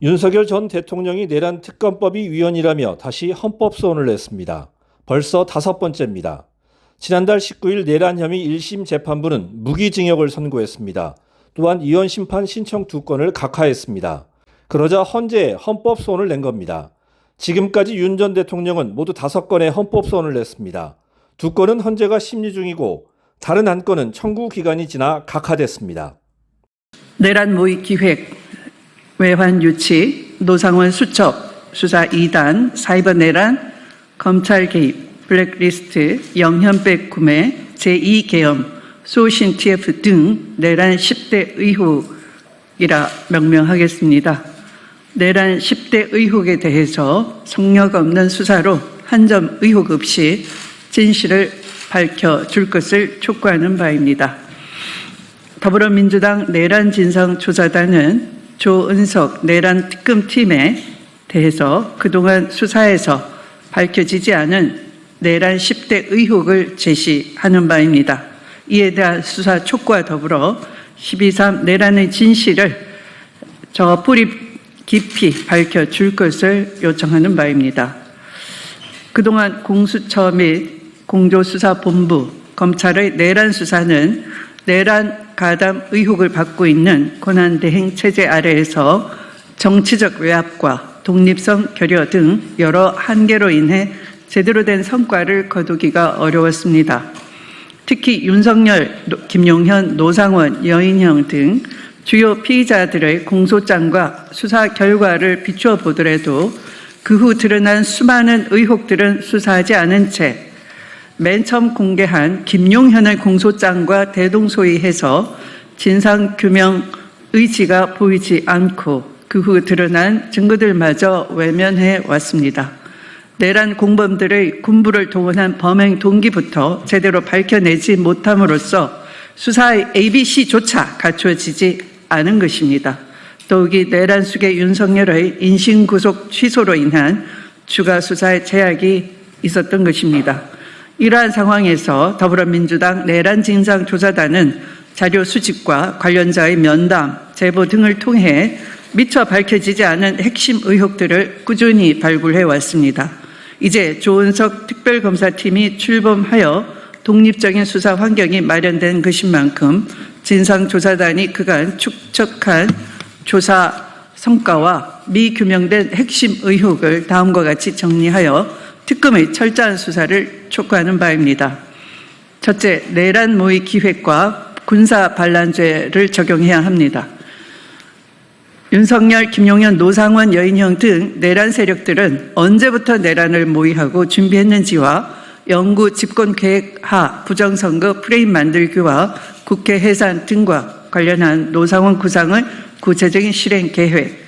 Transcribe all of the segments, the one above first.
윤석열 전 대통령이 내란 특검법이 위헌이라며 다시 헌법 소원을 냈습니다. 벌써 5번째입니다. 지난달 19일 내란 혐의 1심 재판부는 무기징역을 선고했습니다. 또한 이원 심판 신청 2건을 각하했습니다. 그러자 헌재에 헌법 소원을 낸 겁니다. 지금까지 윤 전 대통령은 모두 5건의 헌법 소원을 냈습니다. 2건은 헌재가 심리 중이고 다른 1건은 청구 기간이 지나 각하됐습니다. 내란 모의 기획, 외환 유치, 노상원 수첩, 수사 2단, 사이버 내란, 검찰 개입, 블랙리스트, 영현백 구매, 제2계엄, 소신 TF 등 내란 10대 의혹이라 명명하겠습니다. 내란 10대 의혹에 대해서 속력 없는 수사로 한 점 의혹 없이 진실을 밝혀줄 것을 촉구하는 바입니다. 더불어민주당 내란진상조사단은 조은석 내란 특검팀에 대해서 그동안 수사에서 밝혀지지 않은 내란 10대 의혹을 제시하는 바입니다. 이에 대한 수사 촉구와 더불어 12.3 내란의 진실을 뿌리 깊이 밝혀줄 것을 요청하는 바입니다. 그동안 공수처 및 공조수사본부, 검찰의 내란 수사는 내란 가담 의혹을 받고 있는 권한대행 체제 아래에서 정치적 외압과 독립성 결여 등 여러 한계로 인해 제대로 된 성과를 거두기가 어려웠습니다. 특히 윤석열, 김용현, 노상원, 여인형 등 주요 피의자들의 공소장과 수사 결과를 비추어 보더라도 그 후 드러난 수많은 의혹들은 수사하지 않은 채 맨 처음 공개한 김용현의 공소장과 대동소이해서 진상규명 의지가 보이지 않고 그 후 드러난 증거들마저 외면해 왔습니다. 내란 공범들의 군부를 동원한 범행 동기부터 제대로 밝혀내지 못함으로써 수사의 ABC조차 갖추어지지 않은 것입니다. 더욱이 내란 수계 윤석열의 인신구속 취소로 인한 추가 수사의 제약이 있었던 것입니다. 이러한 상황에서 더불어민주당 내란진상조사단은 자료 수집과 관련자의 면담, 제보 등을 통해 미처 밝혀지지 않은 핵심 의혹들을 꾸준히 발굴해 왔습니다. 이제 조은석 특별검사팀이 출범하여 독립적인 수사 환경이 마련된 것인 만큼 진상조사단이 그간 축적한 조사 성과와 미규명된 핵심 의혹을 다음과 같이 정리하여 특검의 철저한 수사를 촉구하는 바입니다. 첫째, 내란 모의 기획과 군사 반란죄를 적용해야 합니다. 윤석열, 김용현, 노상원, 여인형 등 내란 세력들은 언제부터 내란을 모의하고 준비했는지와 영구 집권 계획 하 부정선거 프레임 만들기와 국회 해산 등과 관련한 노상원 구상의 구체적인 실행 계획.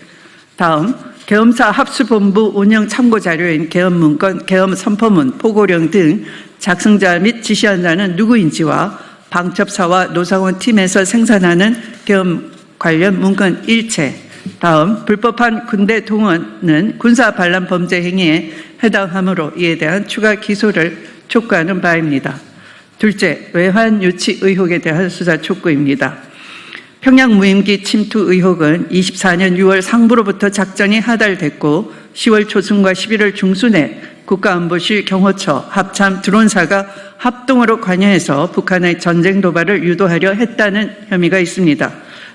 다음, 계엄사 합수본부 운영 참고자료인 계엄문건, 계엄선포문, 포고령 등 작성자 및 지시한 자는 누구인지와 방첩사와 노상원 팀에서 생산하는 계엄 관련 문건 일체. 다음, 불법한 군대 동원은 군사 반란 범죄 행위에 해당하므로 이에 대한 추가 기소를 촉구하는 바입니다. 둘째, 외환 유치 의혹에 대한 수사 촉구입니다. 평양 무인기 침투 의혹은 24년 6월 상부로부터 작전이 하달됐고 10월 초순과 11월 중순에 국가안보실 경호처 합참 드론사가 합동으로 관여해서 북한의 전쟁 도발을 유도하려 했다는 혐의가 있습니다.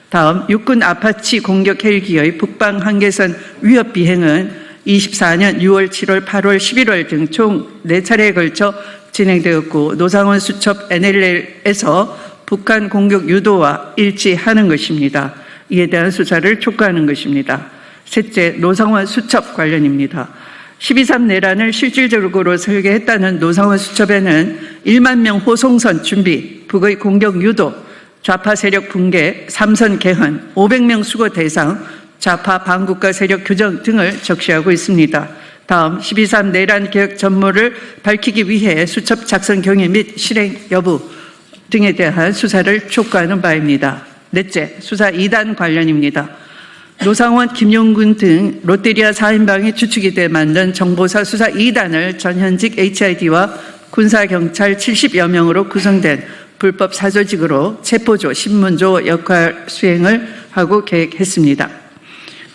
다음, 육군 아파치 공격 헬기의 북방 한계선 위협 비행은 24년 6월, 7월, 8월, 11월 등 총 4차례에 걸쳐 진행되었고 노상원 수첩 NLL에서 북한 공격 유도와 일치하는 것입니다. 이에 대한 수사를 촉구하는 것입니다. 셋째, 노상원 수첩 관련입니다. 12.3 내란을 실질적으로 설계했다는 노상원 수첩에는 1만 명 호송선 준비, 북의 공격 유도, 좌파 세력 붕괴, 삼선 개헌, 500명 수거 대상, 좌파 반국가 세력 규정 등을 적시하고 있습니다. 다음, 12.3 내란 계획 전모를 밝히기 위해 수첩 작성 경위 및 실행 여부 등에 대한 수사를 촉구하는 바입니다. 넷째, 수사 2단 관련입니다. 노상원, 김용군 등 롯데리아 4인방이 주축이 돼 만든 정보사 수사 2단을 전현직 HID와 군사경찰 70여 명으로 구성된 불법 사조직으로 체포조, 신문조 역할 수행을 하고 계획했습니다.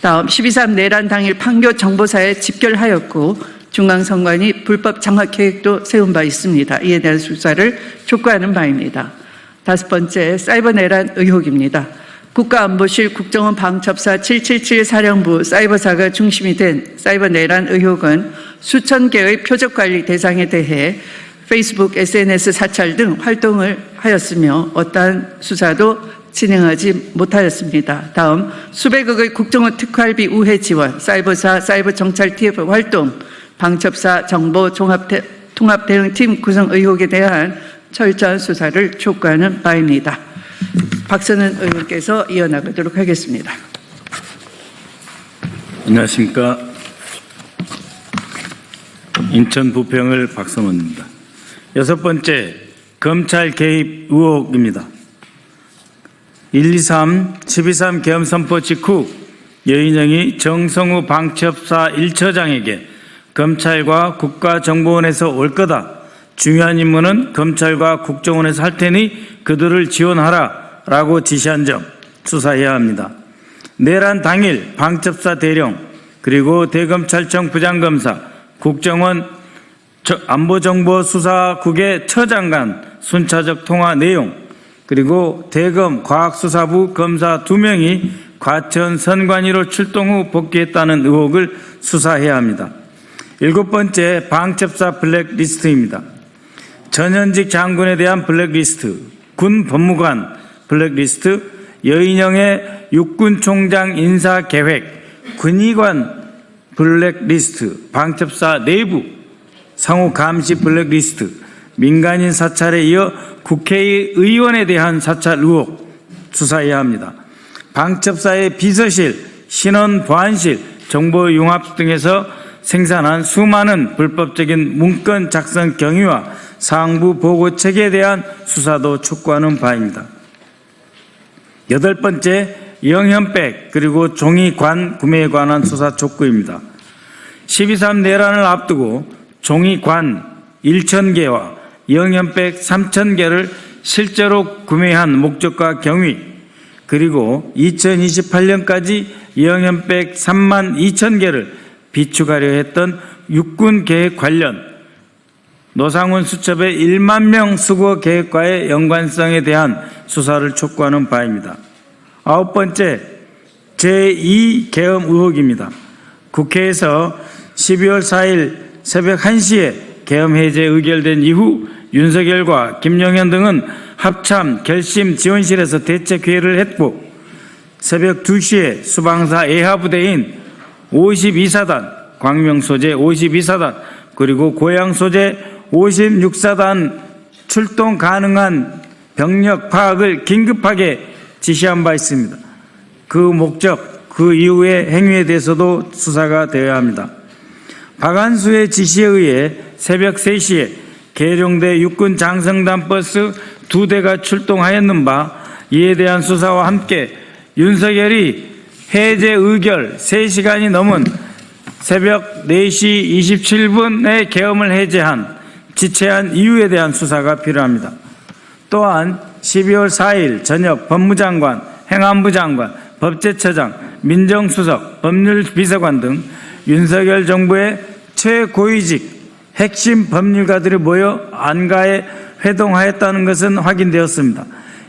다음 12.3 내란 당일 판교 정보사에 집결하였고 중앙선관위 불법 장악 계획도 세운 바 있습니다. 이에 대한 수사를 촉구하는 바입니다. 5번째, 사이버 내란 의혹입니다. 국가안보실 국정원 방첩사 777 사령부 사이버사가 중심이 된 사이버 내란 의혹은 수천 개의 표적관리 대상에 대해 페이스북, SNS 사찰 등 활동을 하였으며 어떠한 수사도 진행하지 못하였습니다. 다음 수백억의 국정원 특활비 우회 지원, 사이버사, 사이버정찰 TF 활동, 방첩사 정보 통합대응팀 구성 의혹에 대한 철저한 수사를 촉구하는 바입니다. 박선은 의원께서 이어나가도록 하겠습니다. 안녕하십니까. 인천 부평을 박성원입니다. 6번째, 검찰 개입 의혹입니다. 12.3 계엄 선포 직후 여인영이 정성우 방첩사 1처장에게 검찰과 국가정보원에서 올 거다. 중요한 임무는 검찰과 국정원에서 할 테니 그들을 지원하라 라고 지시한 점 수사해야 합니다. 내란 당일 방첩사 대령 그리고 대검찰청 부장검사 국정원 안보정보수사국의 처장 간 순차적 통화 내용 그리고 대검 과학수사부 검사 2명이 과천 선관위로 출동 후 복귀했다는 의혹을 수사해야 합니다. 7번째, 방첩사 블랙리스트입니다. 전현직 장군에 대한 블랙리스트, 군 법무관 블랙리스트, 여인영의 육군총장 인사계획, 군의관 블랙리스트, 방첩사 내부 상호 감시 블랙리스트, 민간인 사찰에 이어 국회의원에 대한 사찰 의혹 수사해야 합니다. 방첩사의 비서실, 신원 보안실, 정보융합 등에서 생산한 수많은 불법적인 문건 작성 경위와 상부 보고 체계에 대한 수사도 촉구하는 바입니다. 8번째, 영현백 그리고 종이관 구매에 관한 수사 촉구입니다. 12.3 내란을 앞두고 종이관 1,000개와 영현백 3,000개를 실제로 구매한 목적과 경위 그리고 2028년까지 영현백 32,000개를 비축하려 했던 육군계획 관련 노상훈 수첩의 1만 명 수거 계획과의 연관성에 대한 수사를 촉구하는 바입니다. 9번째, 제2계엄 의혹입니다. 국회에서 12월 4일 새벽 1시에 계엄 해제 의결된 이후 윤석열과 김용현 등은 합참 결심 지원실에서 대책회의를 했고 새벽 2시에 수방사 예하부대인 52사단, 광명 소재 52사단, 그리고 고양 소재 56사단 출동 가능한 병력 파악을 긴급하게 지시한 바 있습니다. 그 목적, 그 이후의 행위에 대해서도 수사가 되어야 합니다. 박한수의 지시에 의해 새벽 3시에 계룡대 육군 장성단 버스 2대가 출동하였는 바 이에 대한 수사와 함께 윤석열이 해제 의결 3시간이 넘은 새벽 4시 27분에 계엄을 해제한 지체한 이유에 대한 수사가 필요합니다. 또한 12월 4일 저녁 법무장관, 행안부 장관, 법제처장, 민정수석, 법률비서관 등 윤석열 정부의 최고위직 핵심 법률가들이 모여 안가에 회동하였다는 것은 확인되었습니다.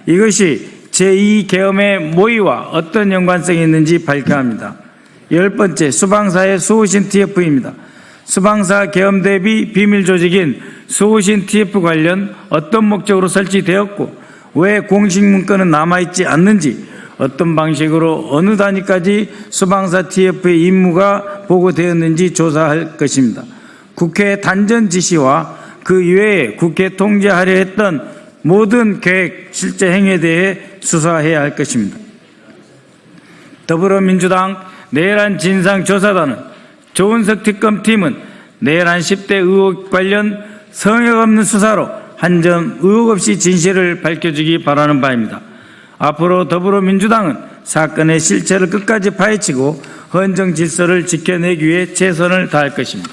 이것이 제2계엄의 모의와 어떤 연관성이 있는지 밝혀야 합니다. 10번째, 수방사의 수호신 TF입니다. 수방사 계엄 대비 비밀 조직인 수호신 TF 관련 어떤 목적으로 설치되었고 왜 공식 문건은 남아있지 않는지 어떤 방식으로 어느 단위까지 수방사 TF의 임무가 보고되었는지 조사할 것입니다. 국회 단전 지시와 그 이외에 국회 통제하려 했던 모든 계획, 실제 행위에 대해 수사해야 할 것입니다. 더불어민주당 내란 진상조사단은 조은석 특검팀은 내란 10대 의혹 관련 성역 없는 수사로 한 점 의혹 없이 진실을 밝혀주기 바라는 바입니다. 앞으로 더불어민주당은 사건의 실체를 끝까지 파헤치고 헌정 질서를 지켜내기 위해 최선을 다할 것입니다.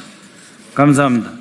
감사합니다.